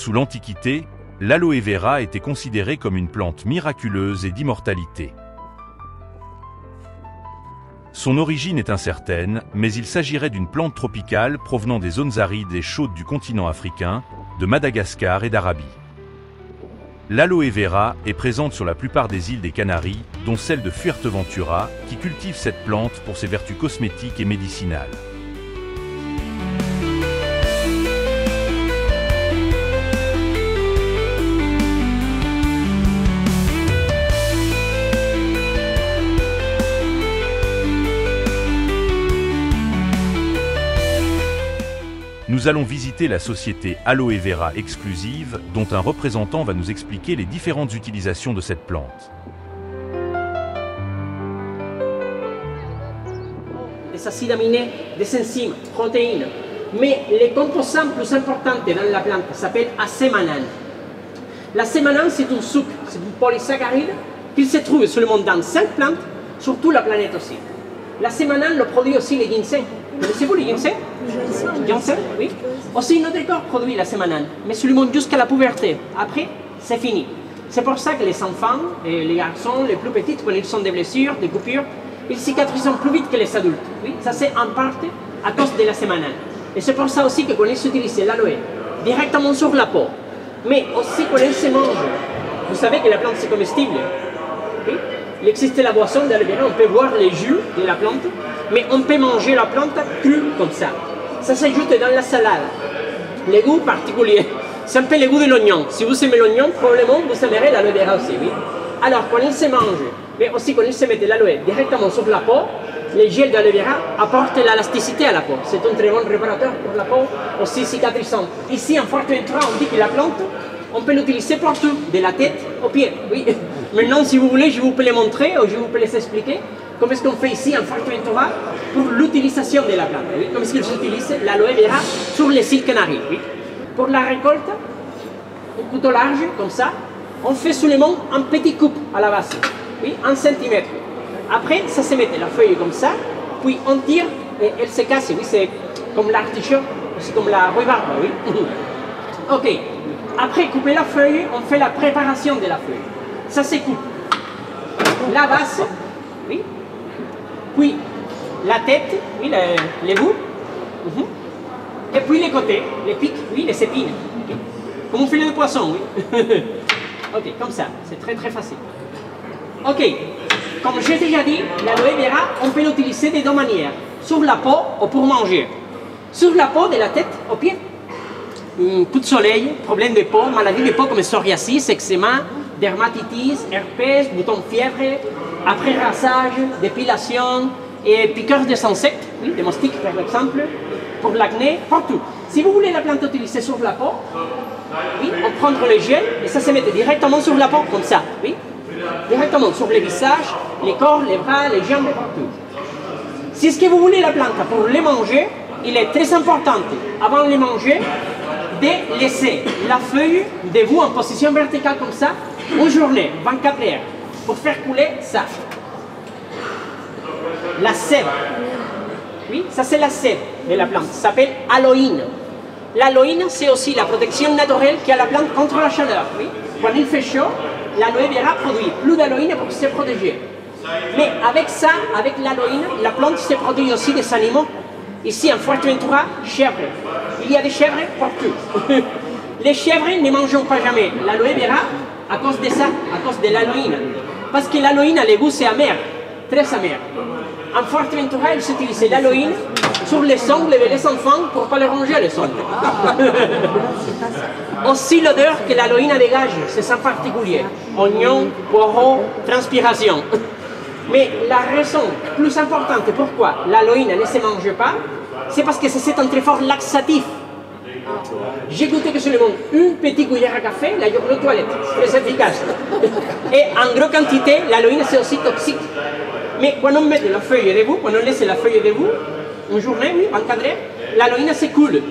sous l'Antiquité, l'aloe vera était considérée comme une plante miraculeuse et d'immortalité. Son origine est incertaine, mais il s'agirait d'une plante tropicale provenant des zones arides et chaudes du continent africain, de Madagascar et d'Arabie. L'aloe vera est présente sur la plupart des îles des Canaries, dont celle de Fuerteventura, qui cultive cette plante pour ses vertus cosmétiques et médicinales. Nous allons visiter la société Aloe Vera Exclusive, dont un représentant va nous expliquer les différentes utilisations de cette plante. Des acides aminés, des enzymes, protéines. Mais les composants plus importants dans la plante s'appellent acémanane. L'acémanane, c'est un sucre, c'est un polysaccharide qui se trouve seulement dans 5 plantes, sur toute la planète aussi. L'acémanane le produit aussi le ginseng. Connaissez-vous le ginseng? Ginseng, oui. Aussi notre corps produit l'acémanane, mais seulement jusqu'à la puberté. Après, c'est fini. C'est pour ça que les enfants et les garçons, les plus petits, quand ils ont des blessures, des coupures, ils cicatrisent plus vite que les adultes. Oui, ça c'est en partie à cause de l'acémanane. Et c'est pour ça aussi que quand ils utilisent l'aloe directement sur la peau, mais aussi quand ils se mangent, vous savez que la plante c'est comestible. Oui? Il existe la boisson d'aloe vera, on peut boire les jus de la plante, mais on peut manger la plante crue comme ça. Ça s'ajoute dans la salade. Les goûts particuliers. C'est un peu le goût de l'oignon. Si vous aimez l'oignon, probablement vous aimerez l'aloe vera aussi. Oui? Alors, quand il se mange, mais aussi quand il se met de l'aloe directement sur la peau, les gels d'aloe vera apportent l'élasticité à la peau. C'est un très bon réparateur pour la peau, aussi cicatrisant. Ici, en Fuerteventura, on dit que la plante, on peut l'utiliser partout, de la tête aux pieds. Oui. Maintenant, si vous voulez, je vous peux les montrer ou je vous peux les expliquer comment est-ce qu'on fait ici en Fuerteventura pour l'utilisation de la plante. Oui. Comment est-ce qu'ils utilisent l'aloe vera sur les îles Canaries. Oui. Pour la récolte, un couteau large, comme ça, on fait seulement un petit coupe à la base, oui, 1 cm. Après, ça se met la feuille comme ça, puis on tire et elle se casse. Oui, c'est comme l'artichaut, c'est comme la rhubarbe, oui. Ok. Après couper la feuille, on fait la préparation de la feuille. Ça se coupe. La base, oui. Puis la tête, oui, les bouts. Et puis les côtés, les pics, oui, les épines. Oui. Comme un filet de poisson, oui. Ok, comme ça, c'est très très facile. Ok, comme j'ai déjà dit, l'aloe vera, on peut l'utiliser de deux manières. Sur la peau ou pour manger. Sur la peau de la tête aux pieds. Coup de soleil, problème de peau, maladie de peau comme psoriasis, eczéma, dermatitis, herpès, bouton fièvre, après rasage, dépilation et piqûres des insectes, oui, des moustiques par exemple, pour l'acné, partout. Si vous voulez la plante utiliser sur la peau, oui, on prend le gel et ça se met directement sur la peau, comme ça, oui, directement sur le visage, les corps, les bras, les jambes, partout. Si ce que vous voulez la plante pour les manger, il est très important, avant de les manger, de laisser la feuille debout en position verticale comme ça, une journée, 24 heures, pour faire couler ça. La sève. Oui, ça c'est la sève de la plante, ça s'appelle aloïne. L'aloïne, c'est aussi la protection naturelle qu'a la plante contre la chaleur. Oui. Quand il fait chaud, l'aloe vera produit plus d'aloïne pour se protéger. Mais avec ça, avec l'aloïne, la plante se protège aussi des animaux. Ici, en Fuerteventura, chèvres. Il y a des chèvres partout. Les chèvres ne mangent pas jamais l'aloe vera à cause de ça, à cause de l'aloïne. Parce que l'aloïne, le goût, c'est amer, très amer. En Fuerteventura, ils utilisent l'aloïne sur les ongles des enfants pour ne pas les ronger les ongles. Aussi l'odeur que l'aloïne dégage, c'est ça particulier. Oignon, poireau, transpiration. Mais la raison plus importante pourquoi l'aloïne ne se mange pas, c'est parce que c'est un très fort laxatif. J'ai goûté que seulement une petite cuillère à café, la yogourt de toilette, très efficace. Et en grande quantité, l'aloïne c'est aussi toxique. Mais quand on met la feuille debout, quand on laisse la feuille debout, une journée, oui, encadrée, l'aloïne se coule.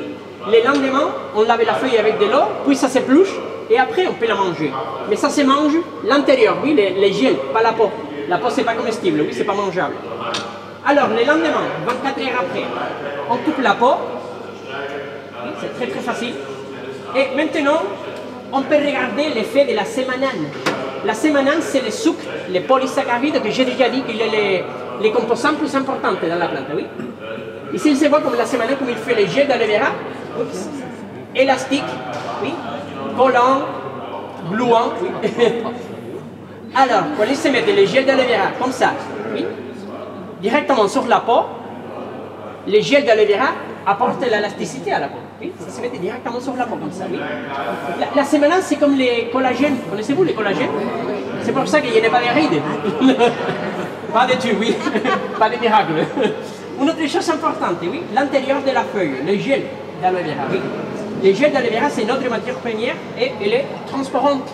Le lendemain, on lave la feuille avec de l'eau, puis ça s'épluche, et après on peut la manger. Mais ça se mange l'intérieur, oui, les gels, pas la peau. La peau c'est pas comestible, oui, c'est pas mangeable. Alors, le lendemain, 24 heures après, on coupe la peau. Oui, c'est très très facile. Et maintenant, on peut regarder l'effet de la sémanane. La sémanane, c'est le sucre, les polysaccharides que j'ai déjà dit qu'il est les composants plus importants dans la plante, oui. Ici, il se voit comme la sémanane, comme il fait les gels d'aloe vera, élastique, oui, collant, gluant, oui. Alors, quand il se met les gels d'aloe vera comme ça, oui, directement sur la peau, les gels d'aloe vera apportent l'élasticité à la peau. Oui, ça se met directement sur la peau comme ça. Oui. La sémanane, c'est comme les collagènes. Connaissez-vous les collagènes? C'est pour ça qu'il n'y a pas de rides. Pas de tubes, oui. Pas de miracle. Une autre chose importante, oui, l'intérieur de la feuille, le gel d'aloe vera. Oui. Le gel d'aloe vera, c'est notre matière première et elle est transparente.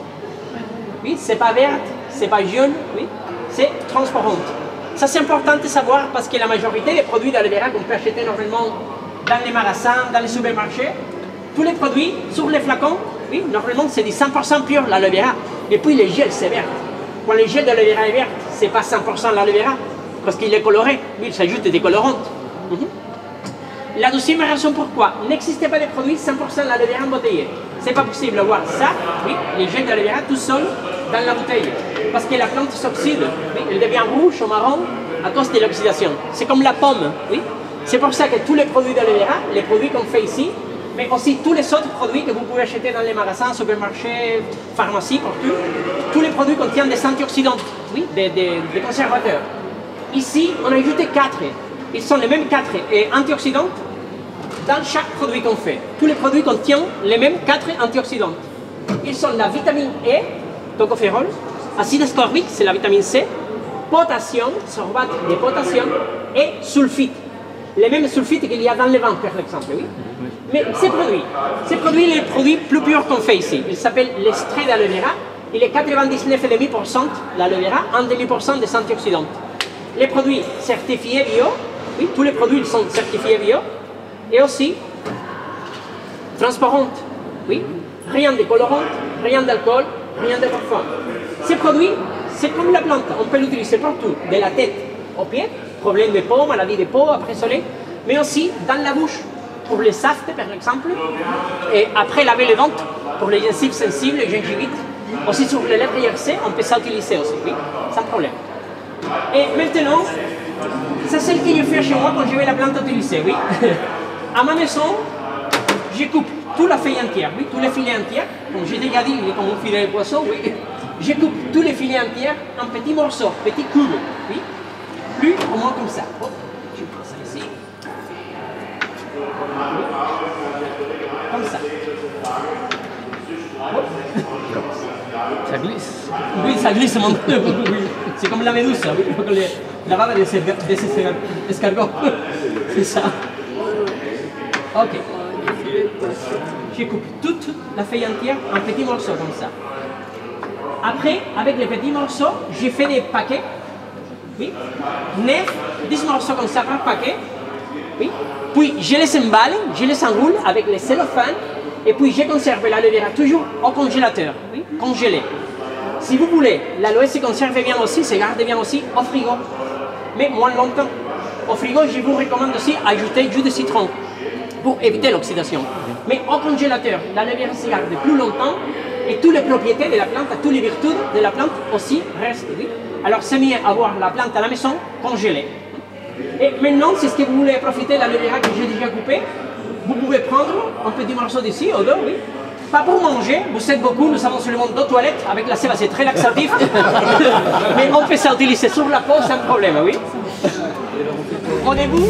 Oui, c'est pas verte, c'est pas jaune, oui, c'est transparente. Ça, c'est important de savoir parce que la majorité des produits d'aloe vera qu'on peut acheter normalement dans les magasins, dans les supermarchés, tous les produits sur les flacons, oui, normalement c'est du 100% pur l'aloe vera. Et puis le gel, c'est vert. Quand le gel d'aloe vera est vert, c'est pas 100% l'aloe vera parce qu'il est coloré, oui, il s'ajoute des colorantes. La deuxième raison pourquoi il n'existe pas de produits 100% l'aloe vera embouteillé. C'est pas possible d'avoir ça, oui, les gels d'aloe vera tout seul dans la bouteille. Parce que la plante s'oxyde, oui, elle devient rouge ou marron à cause de l'oxydation. C'est comme la pomme, oui. C'est pour ça que tous les produits d'aloe vera, les produits qu'on fait ici, mais aussi tous les autres produits que vous pouvez acheter dans les magasins, supermarchés, pharmacies, partout, tous les produits contiennent des antioxydants, oui, des conservateurs. Ici, on a ajouté 4. Ils sont les mêmes 4 antioxydants dans chaque produit qu'on fait. Tous les produits contiennent les mêmes 4 antioxydants. Ils sont la vitamine E, tocopherol, acide ascorbique, c'est la vitamine C, potassium, sorbate de potassium et sulfite. Les mêmes sulfites qu'il y a dans le vin, par exemple, oui. Mais ces produits, les produits plus purs qu'on fait ici, il s'appelle l'extrait d'aloe vera. Il est 99,5% l'aloe vera, 1,5% des antioxydants. Les produits certifiés bio, oui, tous les produits sont certifiés bio, et aussi transparentes, oui, rien de colorant, rien d'alcool, rien de parfum. Ces produits, c'est comme la plante, on peut l'utiliser partout, de la tête aux pieds, problème de peau, maladie de peau après soleil, mais aussi dans la bouche, pour les saftes par exemple, et après laver les dents, pour les gencives sensibles, les gingivites, aussi sur les lèvres gercées, on peut ça utiliser aussi, oui, sans problème. Et maintenant, c'est celle que je fais chez moi quand je vais la plante utiliser, oui. À ma maison, je coupe toute la feuille entière, oui, tous les filets entiers, comme j'ai déjà dit, il est comme un filet de poisson, oui. Je coupe tous les filets entiers en petits morceaux, petits cubes, oui. Plus ou moins comme ça. Oh, je prends ça ici. Comme ça. Oh. Ça glisse. Oui, ça glisse mon Dieu. Oui. C'est comme la méduse, oui. La bave des escargots. C'est ça. Ok. Je coupe toute la feuille entière en petits morceaux comme ça. Après, avec les petits morceaux, j'ai fait des paquets. Oui. 9, 10 morceaux comme ça par paquet. Oui. Puis je les emballe, je les enroule avec les cellophane. Et puis je conserve l'aloe vera toujours au congélateur, oui, congelé. Si vous voulez, l'aloe se conserve bien aussi, se garde bien aussi au frigo, mais moins longtemps. Au frigo, je vous recommande aussi ajouter du jus de citron pour éviter l'oxydation. Mais au congélateur, l'aloe vera se garde plus longtemps et toutes les propriétés de la plante, toutes les vertus de la plante aussi restent. Oui. Alors c'est mieux avoir la plante à la maison congelée. Et maintenant, si vous voulez profiter de l'aloe vera que j'ai déjà coupé, vous pouvez prendre un petit morceau d'ici, au dos, oui. Pas pour manger, vous êtes beaucoup, nous avons seulement 2 toilettes, avec la sève c'est très laxatif. Mais on peut ça utiliser sur la peau sans problème, oui. Au début,